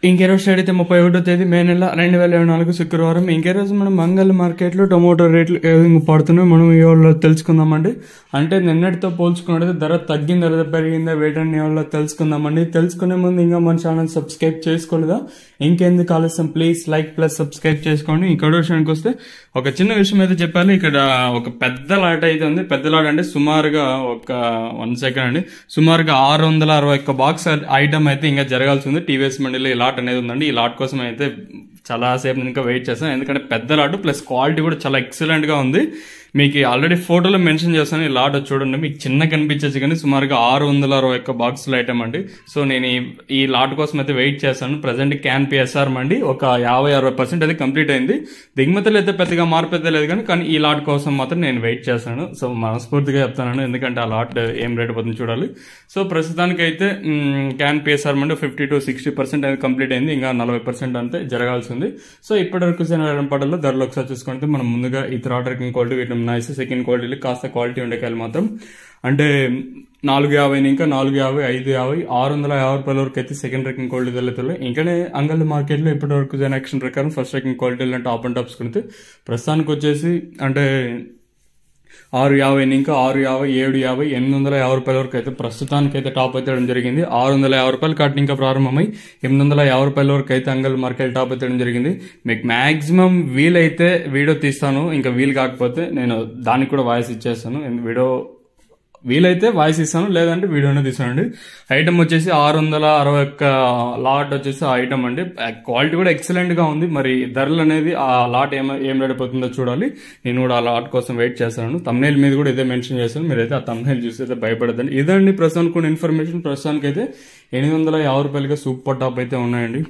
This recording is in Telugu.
ఇంకే రోజు అయితే 31వ తేదీ మే నెల 2024 శుక్రవారం. ఇంకే రోజు మనం మంగళ మార్కెట్లో టొమాటో రేట్లు ఏ విధంగా పడుతున్నాయో మనం ఇవాళ తెలుసుకుందామండి. అంటే నిన్నటితో పోల్చుకున్నట్లయితే ధర తగ్గిందా లేదా పెరిగిందా వేటని ఇవాళ తెలుసుకుందామండి. తెలుసుకునే ముందు ఇంకా మన ఛానల్ సబ్స్క్రైబ్ చేసుకోలేదా? ఇంకెందుకు ఆలస్యం, ప్లీజ్ లైక్ ప్లస్ సబ్స్క్రైబ్ చేసుకోండి. ఇక్కడ విషయానికి వస్తే ఒక చిన్న విషయం అయితే చెప్పాలి. ఇక్కడ ఒక పెద్ద లాట్ అయితే ఉంది. పెద్ద లాట్ అంటే సుమారుగా ఒక 1 సెకండ్ అండి, సుమారుగా 661 బాక్స్ ఐటమ్ అయితే ఇంకా జరగాల్సి ఉంది. టీవీఎస్ మండీలో ఈ లాట్ అనేది ఉందండి. ఈ లాట్ కోసం అయితే చాలా సేపు ఇంకా వెయిట్ చేస్తాను, ఎందుకంటే పెద్ద లాట్ ప్లస్ క్వాలిటీ కూడా చాలా ఎక్సలెంట్ గా ఉంది. మీకు ఆల్రెడీ ఫోటోలో మెన్షన్ చేస్తాను. ఈ లాట్ చూడండి, మీకు చిన్న కనిపించచ్చు కానీ సుమారుగా 661 బాక్సుల ఐటమ్ అండి. సో నేను ఈ లాట్ కోసం అయితే వెయిట్ చేస్తాను. ప్రజెంట్ క్యాన్ పిఎస్ఆర్ మండి ఒక 50-60% అయితే కంప్లీట్ అయింది. దిగుమతులు అయితే పెద్దగా మార్పు అయితే లేదు కానీ ఈ లాట్ కోసం మాత్రం నేను వెయిట్ చేస్తాను. సో మనస్ఫూర్తిగా చెప్తాను, ఎందుకంటే ఆ లాట్ ఏం రేట్ పోతుంది చూడాలి. సో ప్రస్తుతానికి అయితే క్యాన్ పిఎస్ఆర్ మండి 50-60% అయితే కంప్లీట్ అయింది. ఇంకా 40% అంతే జరగాల్సి ఉంది. సో ఇప్పటివరకు పడల్లో ధరలు ఒకసారి చూసుకుంటే మనం ముందుగా ఈ థర్డ్ ర్యాంకింగ్ క్వాలిటీ వీటిని నైస్, సెకండ్ క్వాలిటీలు కాస్త క్వాలిటీ ఉండే కాయలు మాత్రం అంటే 450 ఇంకా 450, 550, 650 రూపాయల వరకు అయితే సెకండ్ ర్యాంకింగ్ క్వాలిటీ వెళ్తుంది. ఇంకనే అంగళ్ళ మార్కెట్లో ఇప్పటి వరకు జనరేషన్ ప్రకారం ఫస్ట్ ర్యాంకింగ్ క్వాలిటీలు అంటే టాప్ అండ్ టాప్స్ కొనితే ప్రస్తుతానికి వచ్చేసి అంటే 650 ఇంకా 650, 750, 850 రూపాయల వరకు అయితే ప్రస్తుతానికి అయితే టాప్ అయితే జరిగింది. 650 రూపాయలు కట్టిన ఇంకా ప్రారంభమై 850 రూపాయల వరకు అయితే అంగల్ మార్కెట్ టాప్ అయితే జరిగింది. మీకు మాక్సిమం వీలైతే వీడియో తీస్తాను, ఇంకా వీలు కాకపోతే నేను దానికి కూడా వాయిస్ ఇచ్చేస్తాను. వీడియో వీలైతే వాయిస్ ఇస్తాను, లేదంటే వీడియోనే తీసానండి. ఐటమ్ వచ్చేసి 661 లాట్ వచ్చేసి ఆ ఐటమ్ అండి. క్వాలిటీ కూడా ఎక్సలెంట్ గా ఉంది. మరి ధరలు అనేది ఆ లాట్ ఏం రేట్ పోతుందో చూడాలి. నేను కూడా ఆ లాట్ కోసం వెయిట్ చేస్తాను. తమ్నైల్ మీద కూడా ఇదే మెన్షన్ చేస్తాను, మీరైతే ఆ తమ్నైల్ చూసి అయితే భయపడద్దండి. ఇదండి ప్రస్తుతానికి ఇన్ఫర్మేషన్. ప్రస్తుతానికి అయితే 850 రూపాయలుగా సూపర్ టాప్ అయితే ఉన్నాయండి.